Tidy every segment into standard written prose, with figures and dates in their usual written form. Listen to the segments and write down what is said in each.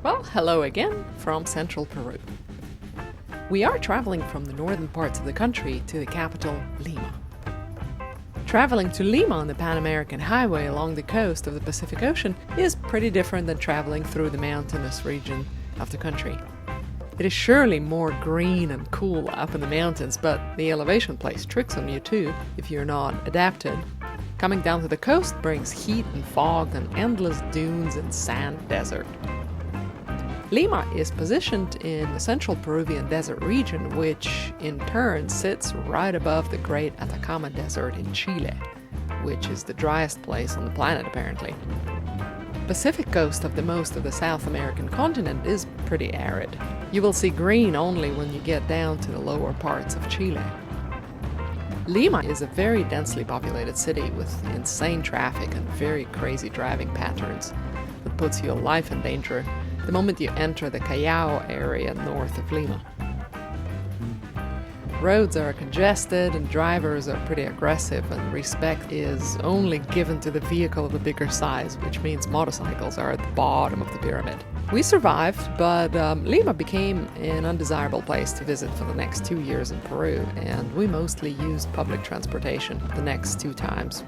Well, hello again from central Peru. We are traveling from the northern parts of the country to the capital, Lima. Traveling to Lima on the Panamericana highway along the coast of the Pacific Ocean is pretty different than traveling through the mountainous region of the country. It is surely more green and cool up in the mountains, but the elevation plays tricks on you too if you're not adapted. Coming down to the coast brings heat and fog and endless dunes and sand desert. Lima is positioned in the central Peruvian desert region, which in turn sits right above the Great Atacama Desert in Chile, which is the driest place on the planet apparently. Pacific coast of most of the South American continent is pretty arid. You will see green only when you get down to the lower parts of Chile. Lima is a very densely populated city with insane traffic and very crazy driving patterns that puts your life in danger the moment you enter the Callao area north of Lima. Roads are congested and drivers are pretty aggressive, and respect is only given to the vehicle of a bigger size, which means motorcycles are at the bottom of the pyramid. We survived, but Lima became an undesirable place to visit for the next 2 years in Peru, and we mostly used public transportation the next 2 times.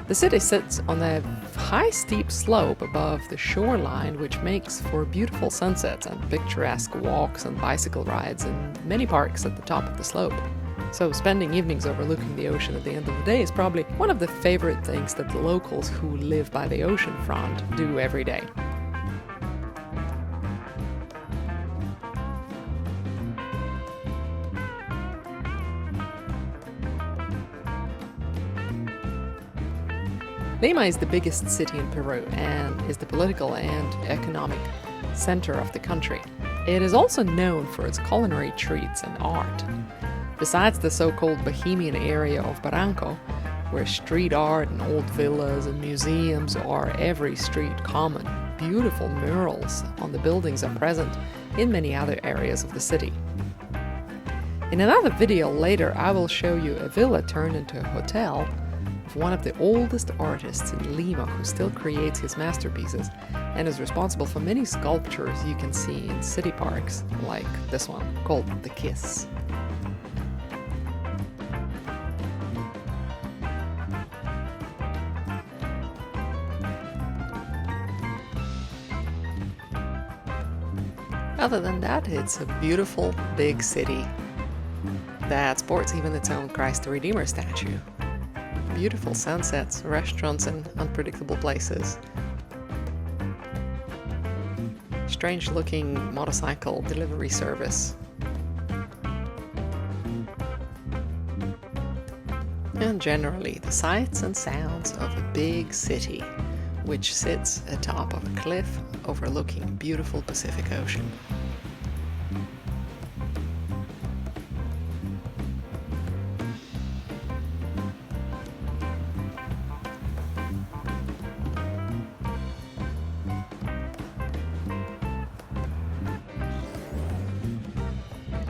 The city sits on a high steep slope above the shoreline, which makes for beautiful sunsets and picturesque walks and bicycle rides in many parks at the top of the slope. So spending evenings overlooking the ocean at the end of the day is probably one of the favorite things that the locals who live by the ocean front do every day. Lima is the biggest city in Peru and is the political and economic center of the country. It is also known for its culinary treats and art. Besides the so-called Bohemian area of Barranco, where street art and old villas and museums are every street common, beautiful murals on the buildings are present in many other areas of the city. In another video later, I will show you a villa turned into a hotel of one of the oldest artists in Lima who still creates his masterpieces and is responsible for many sculptures you can see in city parks, like this one called The Kiss. Other than that, it's a beautiful big city that sports even its own Christ the Redeemer statue. Beautiful sunsets, restaurants in unpredictable places. Strange looking motorcycle delivery service. And generally the sights and sounds of a big city which sits atop of a cliff overlooking a beautiful Pacific Ocean.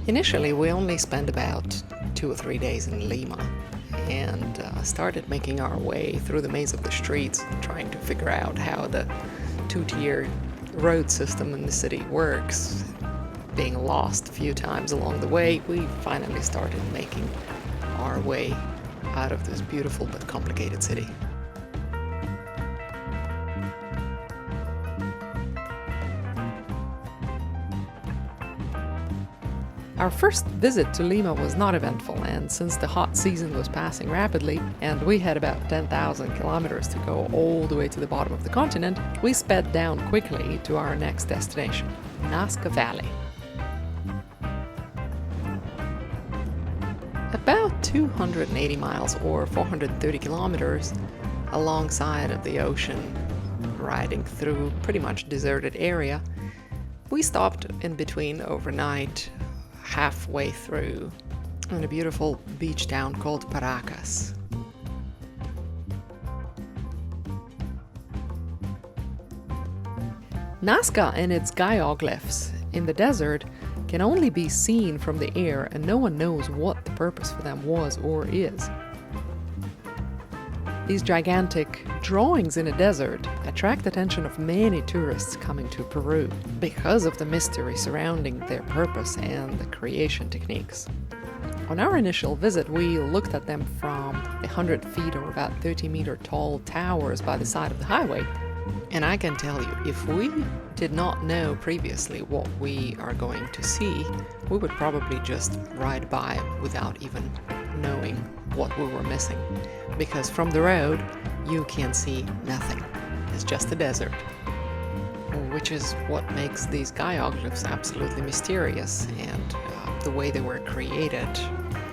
Initially, we only spent about 2 or 3 days in Lima and started making our way through the maze of the streets, trying to figure out how the 2-tier road system in the city works. Being lost a few times along the way, we finally started making our way out of this beautiful but complicated city. Our first visit to Lima was not eventful, and since the hot season was passing rapidly and we had about 10,000 kilometers to go all the way to the bottom of the continent, we sped down quickly to our next destination, Nasca Valley. About 280 miles or 430 kilometers alongside of the ocean, riding through pretty much deserted area, we stopped in between overnight halfway through in a beautiful beach town called Paracas. Nazca and its geoglyphs in the desert can only be seen from the air, and no one knows what the purpose for them was or is. These gigantic drawings in a desert attract the attention of many tourists coming to Peru because of the mystery surrounding their purpose and the creation techniques. On our initial visit, we looked at them from 100 feet or about 30-meter tall towers by the side of the highway. And I can tell you, if we did not know previously what we are going to see, we would probably just ride by without even knowing what we were missing. Because from the road, you can see nothing. It's just a desert. Which is what makes these geoglyphs absolutely mysterious, and the way they were created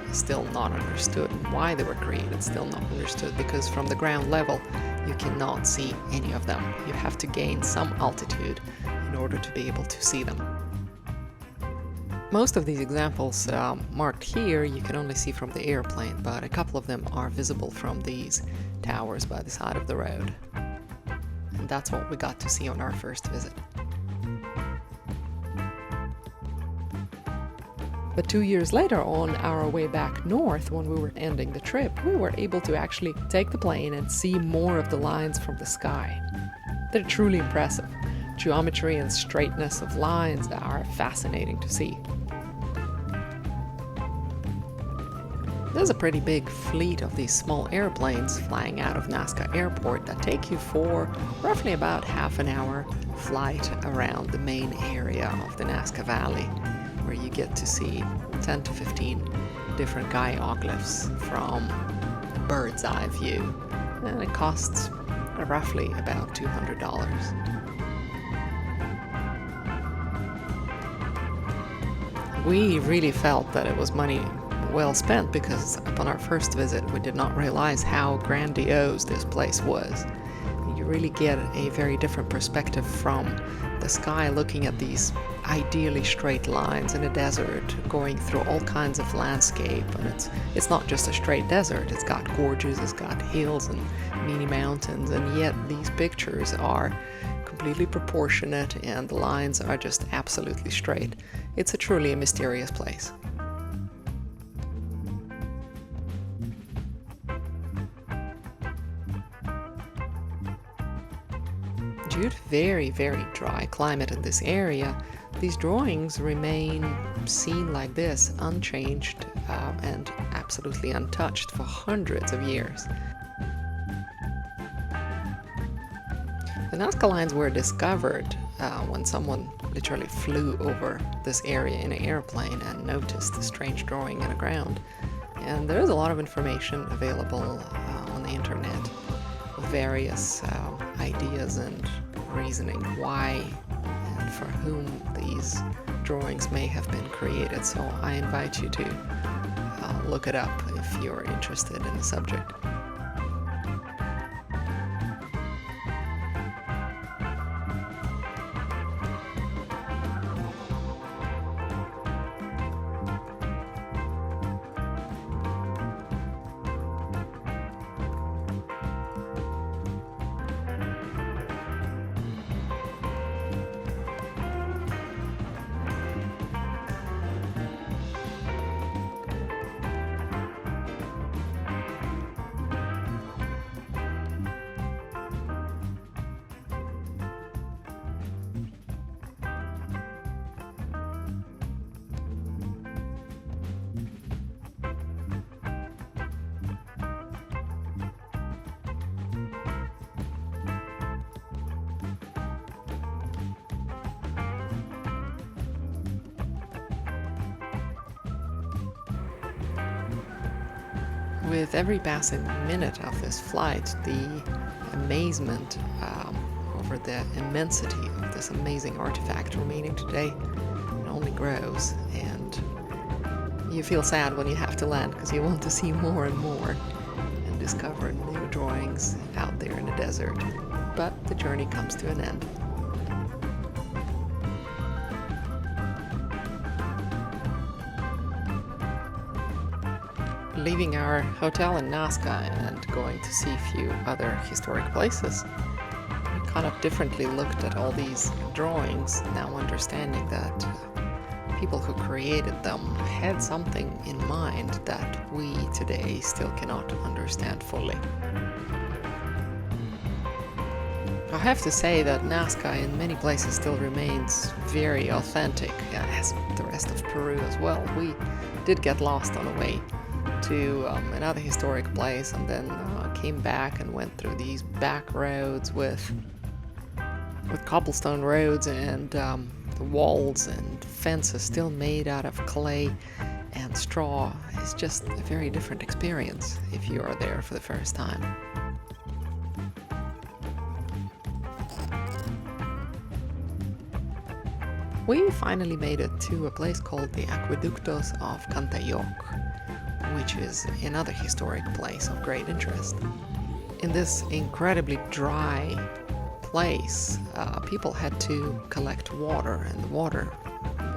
is still not understood. Why they were created still not understood, because from the ground level you cannot see any of them. You have to gain some altitude in order to be able to see them. Most of these examples marked here you can only see from the airplane, but a couple of them are visible from these towers by the side of the road. And that's what we got to see on our first visit. But 2 years later, on our way back north, when we were ending the trip, we were able to actually take the plane and see more of the lines from the sky. They're truly impressive. Geometry and straightness of lines are fascinating to see. There's a pretty big fleet of these small airplanes flying out of Nasca airport that take you for roughly about half an hour flight around the main area of the Nasca Valley, where you get to see 10 to 15 different geoglyphs from bird's eye view. And it costs roughly about $200. We really felt that it was money well spent, because upon our first visit we did not realize how grandiose this place was. You really get a very different perspective from the sky, looking at these ideally straight lines in a desert, going through all kinds of landscape. And it's not just a straight desert, it's got gorges, it's got hills and mini mountains, and yet these pictures are completely proportionate and the lines are just absolutely straight. It's truly a mysterious place. Due to very, very dry climate in this area, these drawings remain seen like this, unchanged and absolutely untouched for hundreds of years. The Nazca lines were discovered when someone literally flew over this area in an airplane and noticed the strange drawing in the ground. And there is a lot of information available on the internet with various ideas and reasoning why and for whom these drawings may have been created. So I invite you to look it up if you're interested in the subject. With every passing minute of this flight, the amazement over the immensity of this amazing artifact remaining today only grows, and you feel sad when you have to land because you want to see more and more and discover new drawings out there in the desert. But the journey comes to an end. Leaving our hotel in Nasca and going to see a few other historic places, we kind of differently looked at all these drawings, now understanding that people who created them had something in mind that we today still cannot understand fully. have to say that Nasca in many places still remains very authentic, as the rest of Peru as well. We did get lost on the way to another historic place, and then came back and went through these back roads with cobblestone roads and the walls and fences still made out of clay and straw. It's just a very different experience if you are there for the first time. We finally made it to a place called the Aqueductos of Cantayoc, which is another historic place of great interest. In this incredibly dry place, people had to collect water, and the water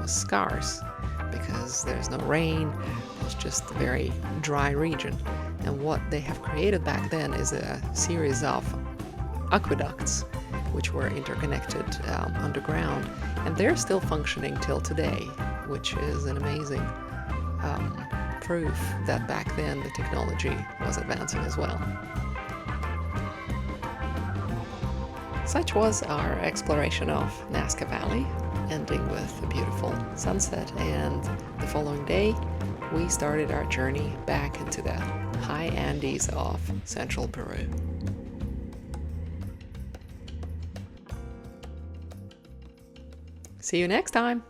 was scarce because there's no rain. It's just a very dry region. And what they have created back then is a series of aqueducts which were interconnected underground, and they're still functioning till today, which is an amazing proof that back then the technology was advancing as well. Such was our exploration of Nasca Valley, ending with a beautiful sunset, and the following day we started our journey back into the high Andes of central Peru. See you next time!